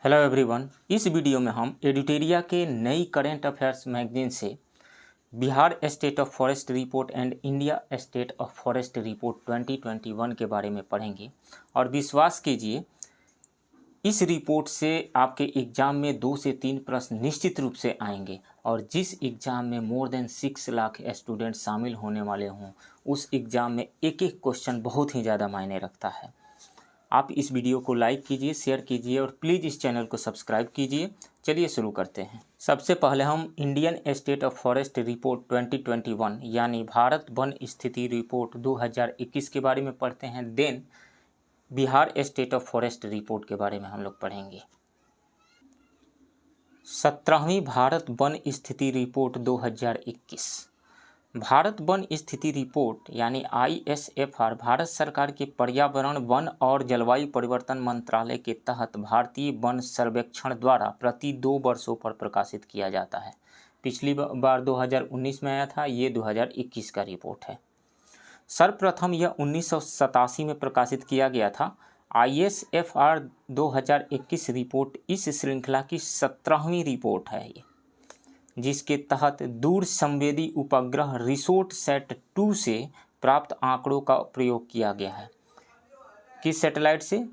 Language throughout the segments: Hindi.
Hello everyone. इस वीडियो में हम एडुटेरिया के नई करेंट अफेयर्स मैगजीन से Bihar state of forest report and India state of forest report 2021 के बारे में पढ़ेंगे। और विश्वास कीजिए, इस रिपोर्ट से आपके एग्ज़ाम में 2 से 3 प्रश्न निश्चित रूप से आएंगे। और जिस एग्ज़ाम में मोर देन 6 लाख स्टूडेंट शामिल होने वाले हों, उस एग्ज़ाम में एक एक क्वेश्चन बहुत ही ज़्यादा मायने रखता है। आप इस वीडियो को लाइक कीजिए, शेयर कीजिए और प्लीज़ इस चैनल को सब्सक्राइब कीजिए। चलिए शुरू करते हैं। सबसे पहले हम Indian state of forest report 2021 यानी भारत वन स्थिति रिपोर्ट 2021 के बारे में पढ़ते हैं। Then Bihar state of forest report के बारे में हम लोग पढ़ेंगे। 17वीं भारत वन स्थिति रिपोर्ट 2021। भारत वन स्थिति रिपोर्ट यानी ISFR भारत सरकार के पर्यावरण, वन और जलवायु परिवर्तन मंत्रालय के तहत भारतीय वन सर्वेक्षण द्वारा प्रति 2 वर्षों पर प्रकाशित किया जाता है। पिछली बार 2019 में आया था, ये 2021 का रिपोर्ट है। सर्वप्रथम यह 1987 में प्रकाशित किया गया था। ISFR 2021 रिपोर्ट इस श्रृंखला की 17वीं रिपोर्ट है ये, जिसके तहत दूर संवेदी उपग्रह रिसोर्ट सेट 2 से प्राप्त आंकड़ों का प्रयोग किया गया है। किस सैटेलाइट से?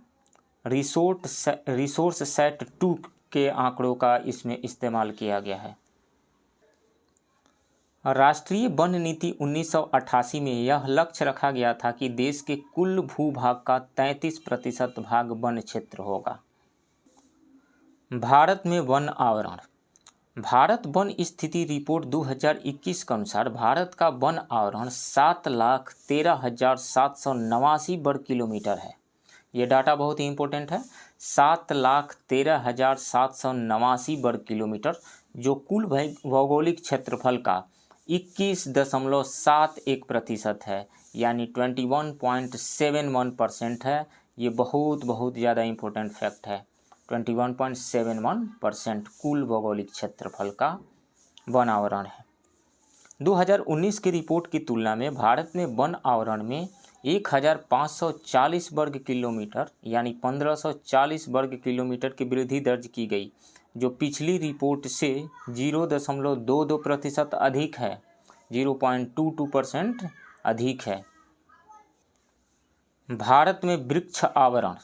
रिसोर्स सेट 2 के आंकड़ों का इसमें इस्तेमाल किया गया है। राष्ट्रीय वन नीति 1988 में यह लक्ष्य रखा गया था कि देश के कुल भूभाग का 33% भाग वन क्षेत्र होगा। भारत में वन आवरण। भारत वन स्थिति रिपोर्ट 2021 के अनुसार भारत का वन आवरण 7,13,789 वर्ग किलोमीटर है। ये डाटा बहुत ही इंपॉर्टेंट है। 7,13,789 वर्ग किलोमीटर, जो कुल भौगोलिक क्षेत्रफल का 21.71% है, यानी 21.71% है। ये बहुत ज़्यादा इंपॉर्टेंट फैक्ट है। 21.71% कुल भौगोलिक क्षेत्रफल का वन आवरण है। 2019 की रिपोर्ट की तुलना में भारत में वन आवरण में 1,540 वर्ग किलोमीटर यानी 1,540 वर्ग किलोमीटर की वृद्धि दर्ज की गई, जो पिछली रिपोर्ट से 0.22% अधिक है, 0.22% अधिक है। भारत में वृक्ष आवरण।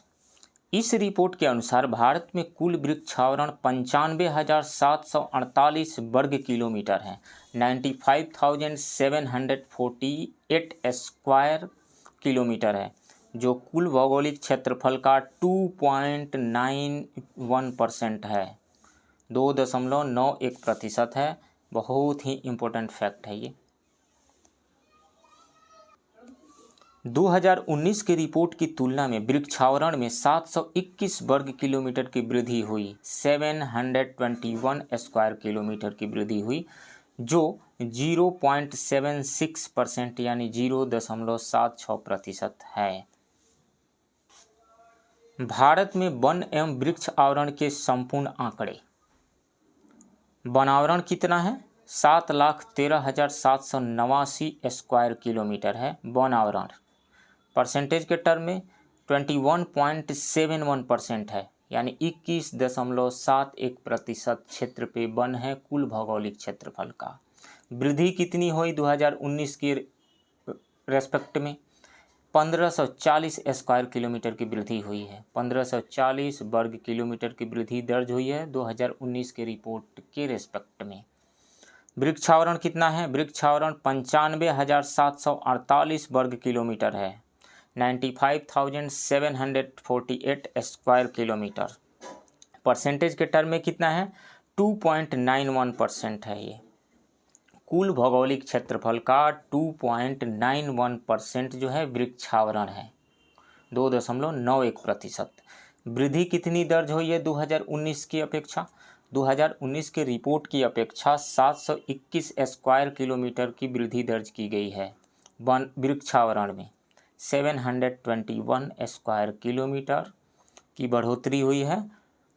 इस रिपोर्ट के अनुसार भारत में कुल वृक्षावरण 95,748 वर्ग किलोमीटर है, 95,748 स्क्वायर किलोमीटर है, जो कुल भौगोलिक क्षेत्रफल का 2.91% है, 2.91% है। बहुत ही इम्पोर्टेंट फैक्ट है ये। 2019 की रिपोर्ट की तुलना में वृक्षावरण में 721 वर्ग किलोमीटर की वृद्धि हुई, 721 स्क्वायर किलोमीटर की वृद्धि हुई, जो 0.76% यानी 0.76% है। भारत में वन एवं वृक्ष आवरण के संपूर्ण आंकड़े। वन आवरण कितना है? 7,13,789 स्क्वायर किलोमीटर है वन आवरण। परसेंटेज के टर्म में 21.71% है, यानी 21.71% क्षेत्र पे वन है कुल भौगोलिक क्षेत्रफल का। वृद्धि कितनी हुई 2019 के रेस्पेक्ट में? 1540 स्क्वायर किलोमीटर की वृद्धि हुई है। 1540 वर्ग किलोमीटर की वृद्धि दर्ज हुई है 2019 के रिपोर्ट के रेस्पेक्ट में। वृक्षावरण कितना है? वृक्षावरण 95,748 वर्ग किलोमीटर है, 95,748 स्क्वायर किलोमीटर। परसेंटेज के टर्म में कितना है? 2.91% है। ये कुल भौगोलिक क्षेत्रफल का 2.91% जो है वृक्षावरण है, 2.91%। वृद्धि कितनी दर्ज हुई है 2019 की अपेक्षा? 2019 के रिपोर्ट की अपेक्षा 721 स्क्वायर किलोमीटर की वृद्धि दर्ज की गई है वन वृक्षावरण में। 721 स्क्वायर किलोमीटर की बढ़ोतरी हुई है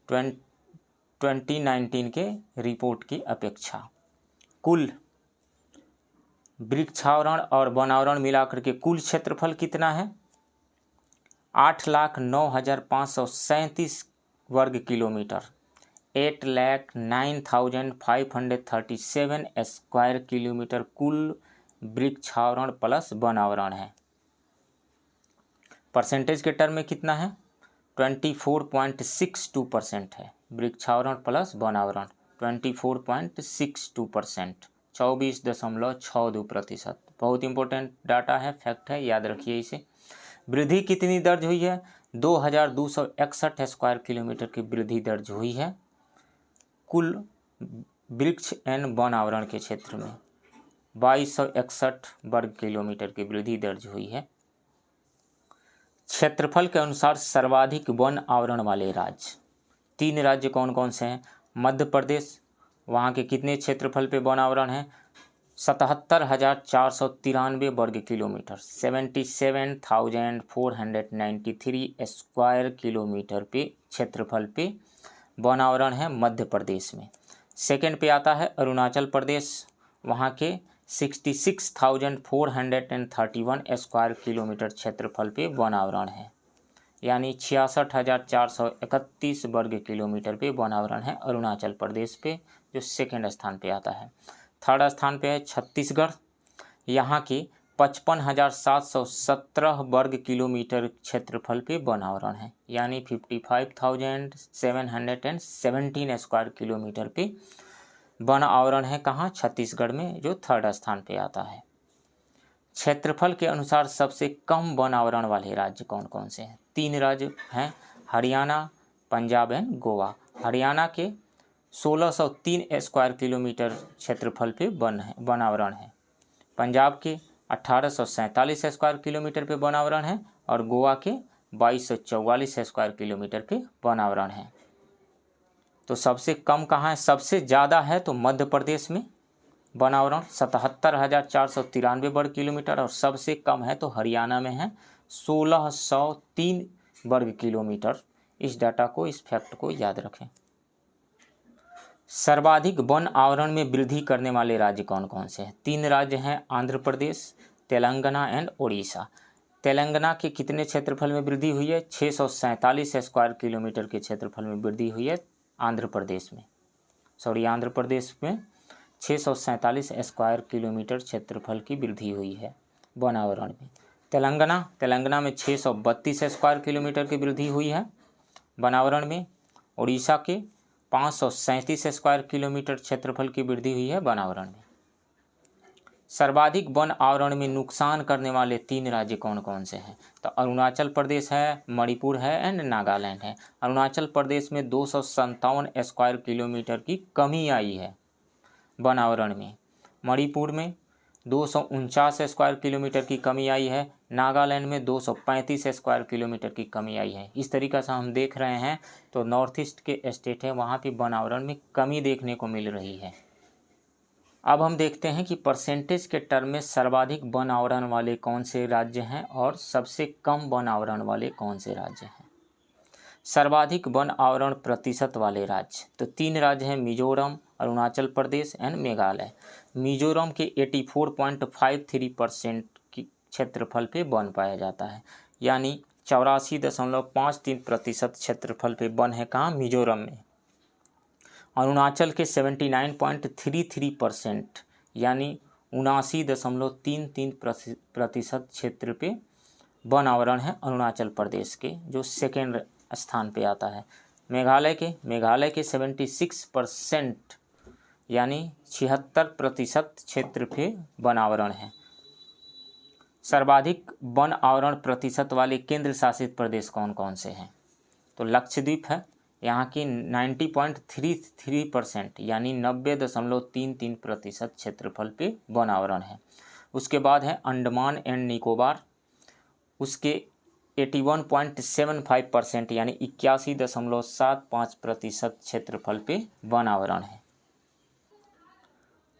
2019 के रिपोर्ट की अपेक्षा। कुल वृक्षावरण और वनावरण मिलाकर के कुल क्षेत्रफल कितना है? 8,09,537 वर्ग किलोमीटर, 8,09,537 स्क्वायर किलोमीटर कुल वृक्षावरण प्लस वनावरण है। परसेंटेज के टर्म में कितना है? 24.62% है। वृक्षावरण प्लस वनावरण 24.62%, 24.62%। बहुत इंपॉर्टेंट डाटा है, फैक्ट है, याद रखिए इसे। वृद्धि कितनी दर्ज हुई है? 2261 स्क्वायर किलोमीटर की वृद्धि दर्ज हुई है कुल वृक्ष एंड वनावरण के क्षेत्र में। 2261 वर्ग किलोमीटर की वृद्धि दर्ज हुई है। क्षेत्रफल के अनुसार सर्वाधिक वन आवरण वाले राज्य, 3 राज्य कौन कौन से हैं? मध्य प्रदेश, वहाँ के कितने क्षेत्रफल पे वन आवरण है? 77,493 वर्ग किलोमीटर, 77,493 स्क्वायर किलोमीटर पे क्षेत्रफल पे वन आवरण है मध्य प्रदेश में। सेकंड पे आता है अरुणाचल प्रदेश, वहाँ के 66,431 स्क्वायर किलोमीटर क्षेत्रफल पे वन आवरण है, यानी 66,431 वर्ग किलोमीटर पे वन आवरण है अरुणाचल प्रदेश पे, जो सेकंड स्थान पे आता है। थर्ड स्थान पे है छत्तीसगढ़, यहाँ के 55,717 वर्ग किलोमीटर क्षेत्रफल पे वन आवरण है, यानी 55,717 स्क्वायर किलोमीटर पे वन आवरण है। कहाँ? छत्तीसगढ़ में, जो थर्ड स्थान पे आता है। क्षेत्रफल के अनुसार सबसे कम वन आवरण वाले राज्य कौन कौन से हैं? 3 राज्य हैं, हरियाणा, पंजाब एंड गोवा। हरियाणा के 1603 स्क्वायर किलोमीटर क्षेत्रफल पे वन आवरण है, पंजाब के 1847 स्क्वायर किलोमीटर पे वन आवरण है और गोवा के 2244 स्क्वायर किलोमीटर पे वन आवरण है। तो सबसे कम कहाँ है? सबसे ज़्यादा है तो मध्य प्रदेश में वन आवरण 77,493 वर्ग किलोमीटर, और सबसे कम है तो हरियाणा में है 1603 वर्ग किलोमीटर। इस डाटा को, इस फैक्ट को याद रखें। सर्वाधिक वन आवरण में वृद्धि करने वाले राज्य कौन कौन से हैं? 3 राज्य हैं, आंध्र प्रदेश, तेलंगाना एंड उड़ीसा। तेलंगाना के कितने क्षेत्रफल में वृद्धि हुई है? 647 स्क्वायर किलोमीटर के क्षेत्रफल में वृद्धि हुई है आंध्र प्रदेश में। आंध्र प्रदेश में 647 स्क्वायर किलोमीटर क्षेत्रफल की वृद्धि हुई है वन आवरण में। तेलंगाना में 632 स्क्वायर किलोमीटर की वृद्धि हुई है वन आवरण में। उड़ीसा के 537 स्क्वायर किलोमीटर क्षेत्रफल की वृद्धि हुई है वन आवरण में। सर्वाधिक वन आवरण में नुकसान करने वाले 3 राज्य कौन कौन से हैं? तो अरुणाचल प्रदेश है, मणिपुर है एंड नागालैंड है। अरुणाचल प्रदेश में 257 स्क्वायर किलोमीटर की कमी आई है वन आवरण में। मणिपुर में 249 स्क्वायर किलोमीटर की कमी आई है। नागालैंड में 235 स्क्वायर किलोमीटर की कमी आई है। इस तरीक़े से हम देख रहे हैं तो नॉर्थ ईस्ट के स्टेट है, वहाँ पे वन आवरण में कमी देखने को मिल रही है। अब हम देखते हैं कि परसेंटेज के टर्म में सर्वाधिक वन आवरण वाले कौन से राज्य हैं और सबसे कम वन आवरण वाले कौन से राज्य हैं। सर्वाधिक वन आवरण प्रतिशत वाले राज्य, तो 3 राज्य हैं, मिजोरम, अरुणाचल प्रदेश एंड मेघालय। मिजोरम के 84.53% की क्षेत्रफल पे वन पाया जाता है, यानी 84.53% क्षेत्रफल पे वन है। कहाँ? मिजोरम में। अरुणाचल के 79.33%, यानी 79.33% क्षेत्र पे वन आवरण है अरुणाचल प्रदेश के, जो सेकेंड स्थान पे आता है। मेघालय के 76%, यानी 76% क्षेत्र पे वन आवरण है। सर्वाधिक वन आवरण प्रतिशत वाले केंद्र शासित प्रदेश कौन कौन से हैं? तो लक्षद्वीप है, यहाँ की 90.33%, यानी 90.33% क्षेत्रफल पे वन आवरण है। उसके बाद है अंडमान एंड निकोबार, उसके 81.75%, यानी 81.75% क्षेत्रफल पे वन आवरण है।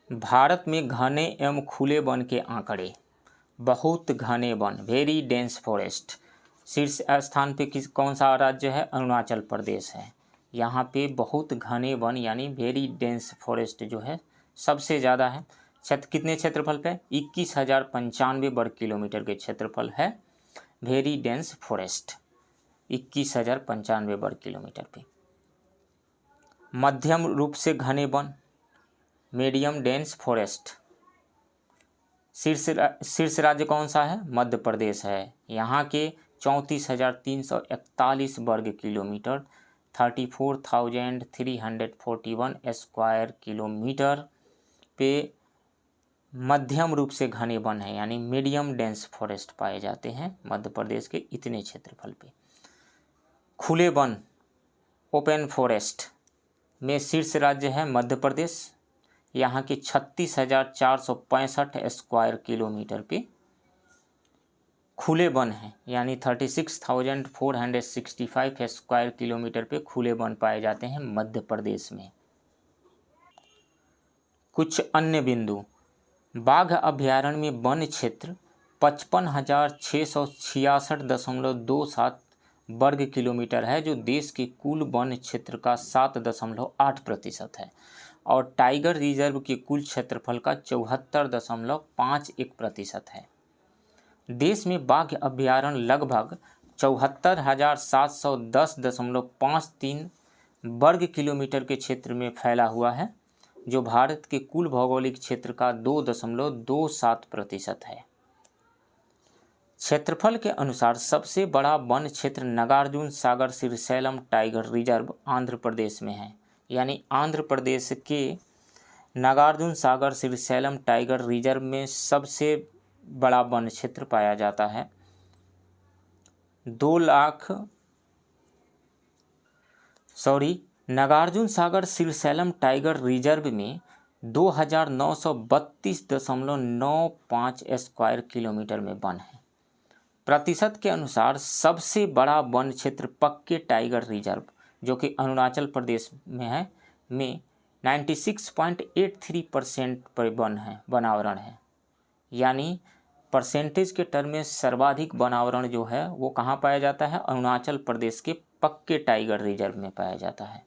भारत में घने एवं खुले वन के आंकड़े, बहुत घने वन, वेरी डेंस फॉरेस्ट, शीर्ष स्थान पे कौन सा राज्य है? अरुणाचल प्रदेश है। यहाँ पे बहुत घने वन यानी वेरी डेंस फॉरेस्ट जो है सबसे ज़्यादा है। कितने क्षेत्रफल पे? 21,095 वर्ग किलोमीटर के क्षेत्रफल है वेरी डेंस फॉरेस्ट, 21,095 वर्ग किलोमीटर पे। मध्यम रूप से घने वन, मीडियम डेंस फॉरेस्ट। शीर्ष राज्य कौन सा है? मध्य प्रदेश है। यहाँ के 34,341 वर्ग किलोमीटर 34,341 स्क्वायर किलोमीटर पे मध्यम रूप से घने वन है, यानी मीडियम डेंस फॉरेस्ट पाए जाते हैं मध्य प्रदेश के इतने क्षेत्रफल पे। खुले वन, ओपन फॉरेस्ट में शीर्ष राज्य है मध्य प्रदेश। यहाँ के 36,465 स्क्वायर किलोमीटर पे खुले वन हैं, यानी 36,465 स्क्वायर किलोमीटर पे खुले वन पाए जाते हैं मध्य प्रदेश में। कुछ अन्य बिंदु, बाघ अभयारण्य में वन क्षेत्र 55,666.27 वर्ग किलोमीटर है, जो देश के कुल वन क्षेत्र का 7.8% है, और टाइगर रिजर्व के कुल क्षेत्रफल का 74.51% है। देश में बाघ अभयारण्य लगभग 74,710.53 वर्ग किलोमीटर के क्षेत्र में फैला हुआ है, जो भारत के कुल भौगोलिक क्षेत्र का 2.27% है। क्षेत्रफल के अनुसार सबसे बड़ा वन क्षेत्र नागार्जुन सागर श्रीशैलम टाइगर रिजर्व आंध्र प्रदेश में है, यानी आंध्र प्रदेश के नागार्जुन सागर श्रीशैलम टाइगर रिजर्व में सबसे बड़ा वन क्षेत्र पाया जाता है। नागार्जुन सागर श्रीशैलम टाइगर रिजर्व में 2,932.95 स्क्वायर किलोमीटर में वन है। प्रतिशत के अनुसार सबसे बड़ा वन क्षेत्र पक्के टाइगर रिजर्व, जो कि अरुणाचल प्रदेश में है, में 96.83% पर वनावरण है, यानी परसेंटेज के टर्म में सर्वाधिक वनावरण जो है वो कहाँ पाया जाता है? अरुणाचल प्रदेश के पक्के टाइगर रिजर्व में पाया जाता है।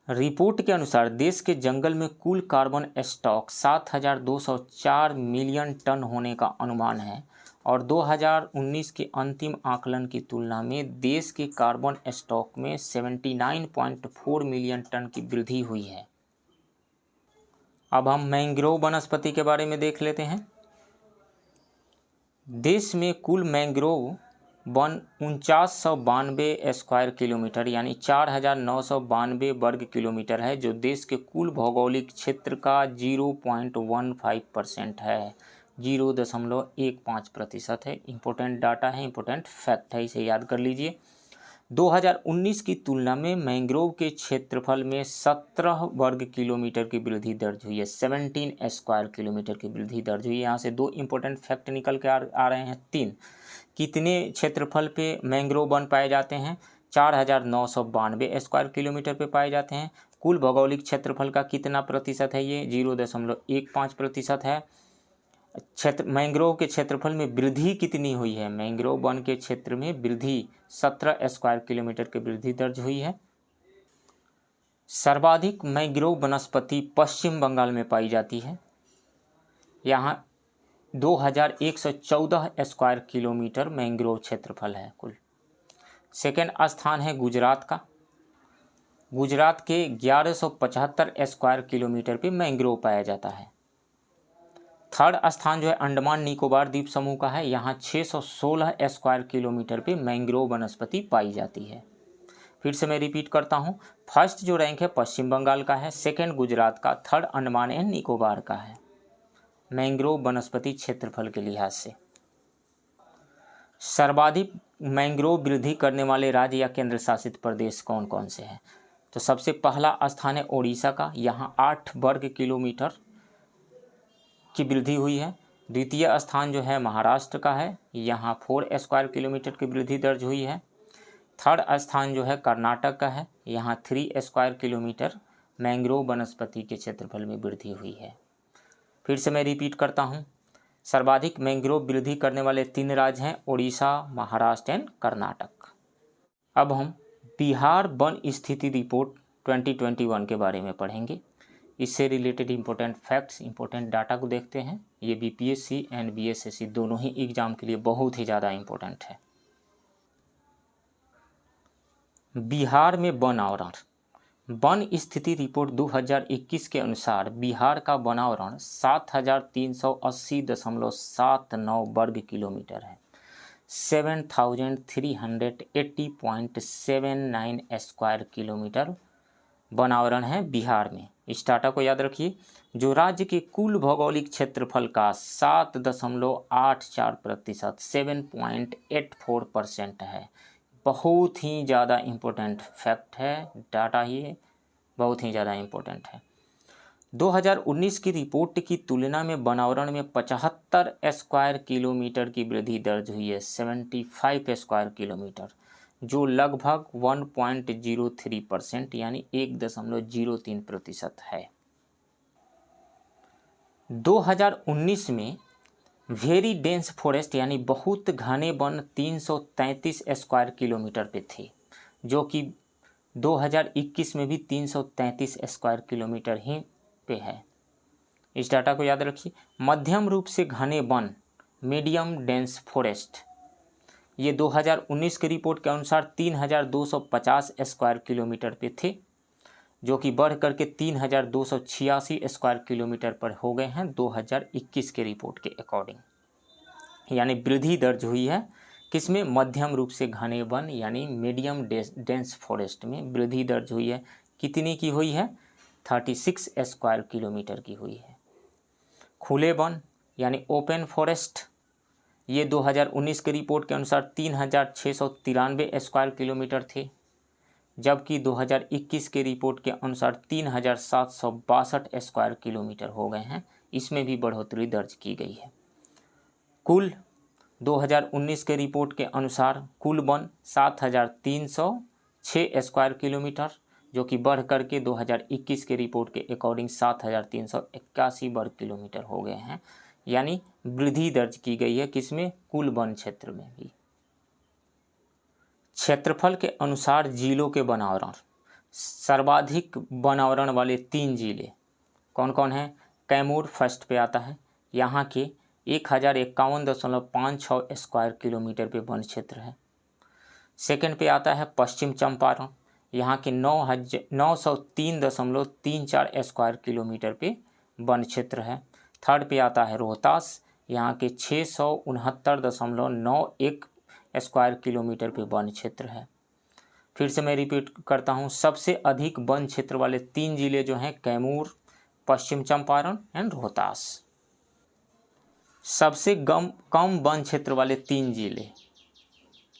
रिपोर्ट के अनुसार देश के जंगल में कुल कार्बन स्टॉक 7,204 मिलियन टन होने का अनुमान है, और 2019 के अंतिम आकलन की तुलना में देश के कार्बन स्टॉक में 79.4 मिलियन टन की वृद्धि हुई है। अब हम मैंग्रोव वनस्पति के बारे में देख लेते हैं। देश में कुल मैंग्रोव वन 4992 स्क्वायर किलोमीटर यानी 4,992 वर्ग किलोमीटर है, जो देश के कुल भौगोलिक क्षेत्र का 0.15% है, 0.15% है। इम्पोर्टेंट डाटा है, इम्पोर्टेंट फैक्ट है, इसे याद कर लीजिए। 2019 की तुलना में मैंग्रोव के क्षेत्रफल में 17 वर्ग किलोमीटर की वृद्धि दर्ज हुई है, 17 स्क्वायर किलोमीटर की वृद्धि दर्ज हुई है। यहाँ से दो इम्पोर्टेंट फैक्ट निकल के आ रहे हैं। 3, कितने क्षेत्रफल पे मैंग्रोव वन पाए जाते हैं? 4,992 स्क्वायर किलोमीटर पे पाए जाते हैं। कुल भौगोलिक क्षेत्रफल का कितना प्रतिशत है? ये 0.15% है। मैंग्रोव के क्षेत्रफल में वृद्धि कितनी हुई है? मैंग्रोव वन के क्षेत्र में वृद्धि 17 स्क्वायर किलोमीटर की वृद्धि दर्ज हुई है। सर्वाधिक मैंग्रोव वनस्पति पश्चिम बंगाल में पाई जाती है, यहाँ 2,114 स्क्वायर किलोमीटर मैंग्रोव क्षेत्रफल है कुल। सेकेंड स्थान है गुजरात का। गुजरात के 1175 स्क्वायर किलोमीटर पे मैंग्रोव पाया जाता है। थर्ड स्थान जो है अंडमान निकोबार द्वीप समूह का है, यहाँ 616 स्क्वायर किलोमीटर पे मैंग्रोव वनस्पति पाई जाती है। फिर से मैं रिपीट करता हूँ, फर्स्ट जो रैंक है पश्चिम बंगाल का है, सेकेंड गुजरात का, थर्ड अंडमान एंड निकोबार का है मैंग्रोव वनस्पति क्षेत्रफल के लिहाज से। सर्वाधिक मैंग्रोव वृद्धि करने वाले राज्य या केंद्र शासित प्रदेश कौन कौन से हैं? तो सबसे पहला स्थान है ओडिशा का, यहाँ 8 वर्ग किलोमीटर की वृद्धि हुई है। द्वितीय स्थान जो है महाराष्ट्र का है, यहाँ 4 स्क्वायर किलोमीटर की वृद्धि दर्ज हुई है। थर्ड स्थान जो है कर्नाटक का है, यहाँ 3 स्क्वायर किलोमीटर मैंग्रोव वनस्पति के क्षेत्रफल में वृद्धि हुई है। फिर से मैं रिपीट करता हूँ, सर्वाधिक मैंग्रोव वृद्धि करने वाले 3 राज्य हैं ओडिशा, महाराष्ट्र एंड कर्नाटक। अब हम बिहार वन स्थिति रिपोर्ट 2021 के बारे में पढ़ेंगे। इससे related important facts, important data को देखते हैं। ये बीपीएससी एंड बीएसएससी दोनों ही एग्जाम के लिए बहुत ही ज़्यादा इम्पोर्टेंट है। बिहार में वन आवरण वन स्थिति रिपोर्ट 2021 के अनुसार बिहार का वनावरण 7380.79 वर्ग किलोमीटर है। 7380.79 स्क्वायर किलोमीटर वनावरण है बिहार में। इस डाटा को याद रखिए, जो राज्य के कुल भौगोलिक क्षेत्रफल का 7.84% 7.84% है। बहुत ही ज़्यादा इम्पोर्टेंट फैक्ट है, डाटा ये बहुत ही ज़्यादा इम्पोर्टेंट है। 2019 की रिपोर्ट की तुलना में वनावरण में 75 स्क्वायर किलोमीटर की वृद्धि दर्ज हुई है, 75 स्क्वायर किलोमीटर, जो लगभग 1.03% यानी 1.03% है। 2019 में वेरी डेंस फॉरेस्ट यानी बहुत घने वन 333 स्क्वायर किलोमीटर पे थे, जो कि 2021 में भी 333 स्क्वायर किलोमीटर ही पे है। इस डाटा को याद रखिए। मध्यम रूप से घने वन मीडियम डेंस फॉरेस्ट, ये 2019 की रिपोर्ट के अनुसार 3250 स्क्वायर किलोमीटर पे थे, जो कि बढ़ करके 3286 स्क्वायर किलोमीटर पर हो गए हैं 2021 के रिपोर्ट के अकॉर्डिंग। यानी वृद्धि दर्ज हुई है किसमें? मध्यम रूप से घने वन यानी मीडियम डेंस फॉरेस्ट में वृद्धि दर्ज हुई है। कितनी की हुई है? 36 स्क्वायर किलोमीटर की हुई है। खुले वन यानी ओपन फॉरेस्ट, ये 2019 के रिपोर्ट के अनुसार 3693 स्क्वायर किलोमीटर थे, जबकि 2021 के रिपोर्ट के अनुसार 3762 स्क्वायर किलोमीटर हो गए हैं। इसमें भी बढ़ोतरी दर्ज की गई है। कुल 2019 के रिपोर्ट के अनुसार कुल वन 7306 स्क्वायर किलोमीटर, जो कि बढ़ करके 2021 के रिपोर्ट के अकॉर्डिंग 7381 वर्ग किलोमीटर हो गए हैं। यानी वृद्धि दर्ज की गई है किसमें? कुल वन क्षेत्र में भी। क्षेत्रफल के अनुसार जिलों के वनावरण, सर्वाधिक वनावरण वाले 3 जिले कौन कौन हैं? कैमूर फर्स्ट पे आता है, यहाँ के 1051.56 स्क्वायर किलोमीटर पे वन क्षेत्र है। सेकंड पे आता है पश्चिम चंपारण, यहाँ के 903.34 स्क्वायर किलोमीटर पे वन क्षेत्र है। थर्ड पे आता है रोहतास, यहाँ के 669.91 स्क्वायर किलोमीटर पे वन क्षेत्र है। फिर से मैं रिपीट करता हूँ, सबसे अधिक वन क्षेत्र वाले 3 जिले जो हैं कैमूर, पश्चिम चंपारण एंड रोहतास। सबसे कम वन क्षेत्र वाले 3 जिले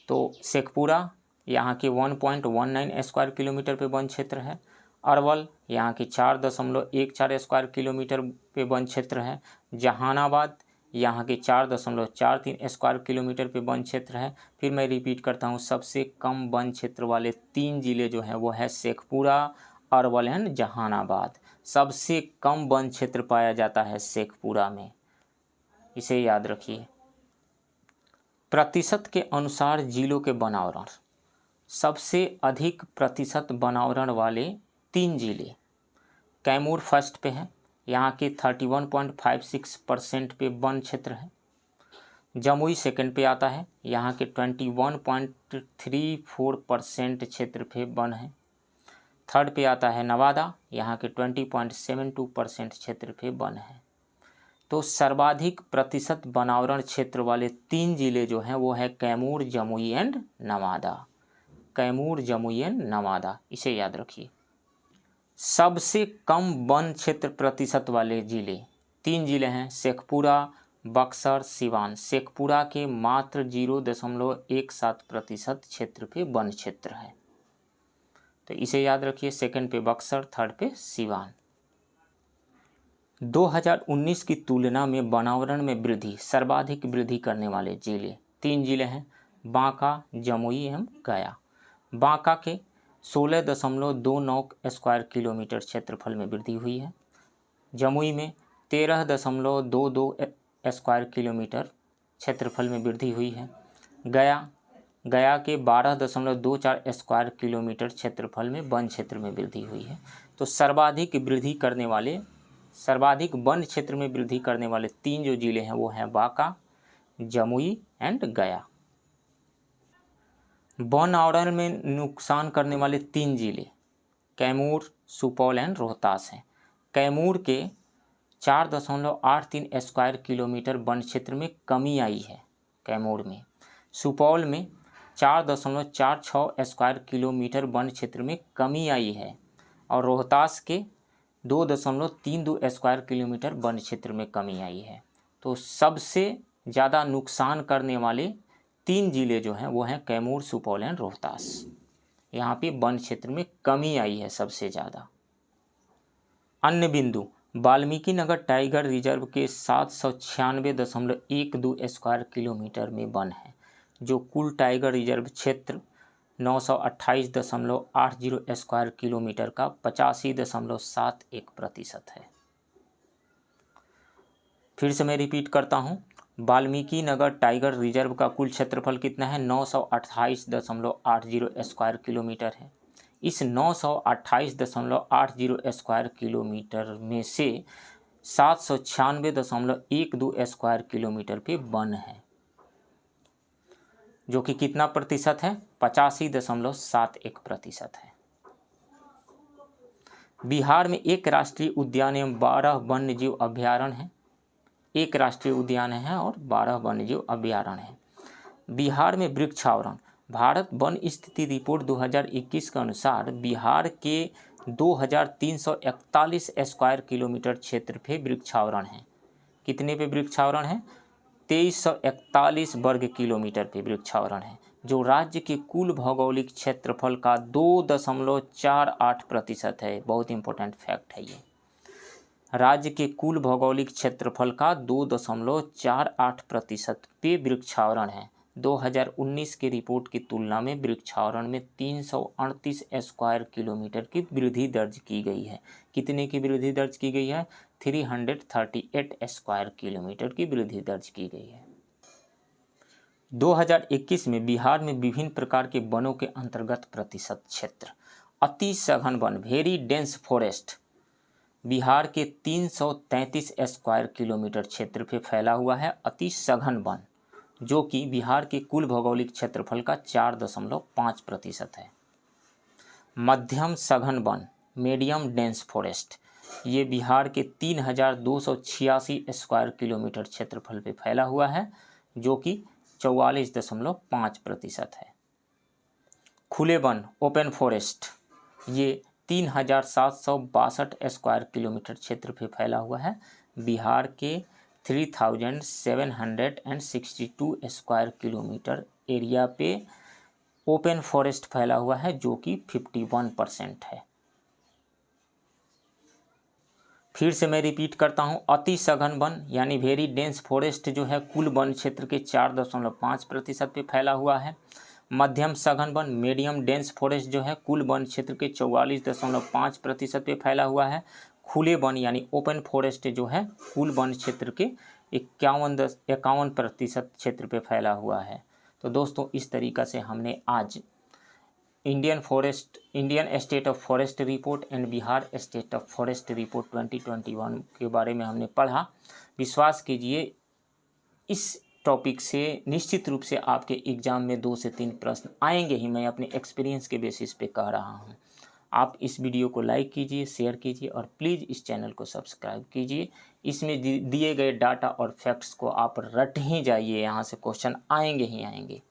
तो शेखपुरा, यहाँ के 1.19 स्क्वायर किलोमीटर पे वन क्षेत्र है। अरवल, यहाँ के 4.14 स्क्वायर किलोमीटर पे वन क्षेत्र है। जहानाबाद, यहाँ के 4.43 स्क्वायर किलोमीटर पे वन क्षेत्र है। फिर मैं रिपीट करता हूँ, सबसे कम वन क्षेत्र वाले 3 जिले जो हैं वो है शेखपुरा, अरवल एंड जहानाबाद। सबसे कम वन क्षेत्र पाया जाता है शेखपुरा में, इसे याद रखिए। प्रतिशत के अनुसार जिलों के वनावरण, सबसे अधिक प्रतिशत वनावरण वाले 3 जिले कैमूर फर्स्ट पे है, यहाँ के 31.56% पे वन क्षेत्र है। जमुई सेकंड पे आता है, यहाँ के 21.34% क्षेत्र पे वन है। थर्ड पे आता है नवादा, यहाँ के 20.72% क्षेत्र पे वन है। तो सर्वाधिक प्रतिशत वनावरण क्षेत्र वाले 3 जिले जो हैं वो है कैमूर, जमुई एंड नवादा। कैमूर, जमुई एंड नवादा, इसे याद रखिए। सबसे कम वन क्षेत्र प्रतिशत वाले जिले 3 जिले हैं शेखपुरा, बक्सर, सिवान। शेखपुरा के मात्र 0.17% क्षेत्र पे वन क्षेत्र है, तो इसे याद रखिए। सेकंड पे बक्सर, थर्ड पे सिवान। 2019 की तुलना में वनावरण में वृद्धि, सर्वाधिक वृद्धि करने वाले जिले 3 जिले हैं बांका, जमुई एवं गया। बांका के 16.29 स्क्वायर किलोमीटर क्षेत्रफल में वृद्धि हुई है। जमुई में 13.22 स्क्वायर किलोमीटर क्षेत्रफल में वृद्धि हुई है। गया के 12.24 स्क्वायर किलोमीटर क्षेत्रफल में वन क्षेत्र में वृद्धि हुई है। तो सर्वाधिक वन क्षेत्र में वृद्धि करने वाले 3 जो जिले हैं वो हैं बांका, जमुई एंड गया। वन आवरण में नुकसान करने वाले 3 जिले कैमूर, सुपौल एंड रोहतास हैं। कैमूर के 4.83 स्क्वायर किलोमीटर वन क्षेत्र में कमी आई है कैमूर में। सुपौल में 4.46 स्क्वायर किलोमीटर वन क्षेत्र में कमी आई है और रोहतास के 2.32 स्क्वायर किलोमीटर वन क्षेत्र में कमी आई है। तो सबसे ज़्यादा नुकसान करने वाले 3 जिले जो हैं वो हैं कैमूर, सुपौल एंड रोहतास। यहाँ पे वन क्षेत्र में कमी आई है सबसे ज़्यादा। अन्य बिंदु, वाल्मीकि नगर टाइगर रिजर्व के 796.12 स्क्वायर किलोमीटर में वन है, जो कुल टाइगर रिजर्व क्षेत्र 928.80 स्क्वायर किलोमीटर का 85.71% है। फिर से मैं रिपीट करता हूँ, वाल्मीकि नगर टाइगर रिजर्व का कुल क्षेत्रफल कितना है? 928.80 स्क्वायर किलोमीटर है। इस 928.80 स्क्वायर किलोमीटर में से 796.12 स्क्वायर किलोमीटर पे वन है, जो कि कितना प्रतिशत है? 85.71% है। बिहार में एक राष्ट्रीय उद्यान एवं 12 वन्यजीव अभ्यारण्य है। एक राष्ट्रीय उद्यान है और 12 वन्यजीव अभ्यारण्य है। बिहार में वृक्षावरण, भारत वन स्थिति रिपोर्ट 2021 के अनुसार बिहार के 2341 स्क्वायर किलोमीटर क्षेत्र पे वृक्षावरण है। कितने पे वृक्षावरण है? 2341 वर्ग किलोमीटर पे वृक्षावरण है, जो राज्य के कुल भौगोलिक क्षेत्रफल का 2.48% है। बहुत इंपॉर्टेंट फैक्ट है ये। राज्य के कुल भौगोलिक क्षेत्रफल का 2.48% पे वृक्षावरण है। 2019 की रिपोर्ट की तुलना में वृक्षावरण में 338 स्क्वायर किलोमीटर की वृद्धि दर्ज की गई है। कितने की वृद्धि दर्ज की गई है? 338 स्क्वायर किलोमीटर की वृद्धि दर्ज की गई है। 2021 में बिहार में विभिन्न प्रकार के वनों के अंतर्गत प्रतिशत क्षेत्र, अति सघन one, very dense forest, Bihar के 333 स्क्वायर किलोमीटर क्षेत्र पे फैला हुआ है अति सघन वन, जो कि बिहार के कुल भौगोलिक क्षेत्रफल का 4.5% है। मध्यम सघन वन, मीडियम डेंस फॉरेस्ट, ये बिहार के 3286 स्क्वायर किलोमीटर क्षेत्रफल पे फैला हुआ है, जो कि 44.5% है। खुले वन, ओपन फॉरेस्ट, ये 3762 स्क्वायर किलोमीटर क्षेत्र पे फैला हुआ है। बिहार के 3762 स्क्वायर किलोमीटर एरिया पे ओपन फॉरेस्ट फैला हुआ है, जो कि 51% है। फिर से मैं रिपीट करता हूँ, अति सघन वन यानी वेरी डेंस फॉरेस्ट जो है कुल वन क्षेत्र के 4.5% पे फैला हुआ है। मध्यम सघन वन, मीडियम डेंस फॉरेस्ट जो है कुल वन क्षेत्र के 44.5% पे फैला हुआ है। खुले वन यानी ओपन फॉरेस्ट जो है कुल वन क्षेत्र के 51% क्षेत्र पे फैला हुआ है। तो दोस्तों, इस तरीक़ा से हमने आज Indian state of forest report and Bihar state of forest report 2021 के बारे में हमने पढ़ा। विश्वास कीजिए, इस टॉपिक से निश्चित रूप से आपके एग्ज़ाम में 2 से 3 प्रश्न आएंगे ही। मैं अपने एक्सपीरियंस के बेसिस पे कह रहा हूँ। आप इस वीडियो को लाइक कीजिए, शेयर कीजिए और प्लीज़ इस चैनल को सब्सक्राइब कीजिए। इसमें दिए गए डाटा और फैक्ट्स को आप रट ही जाइए, यहाँ से क्वेश्चन आएंगे ही आएंगे।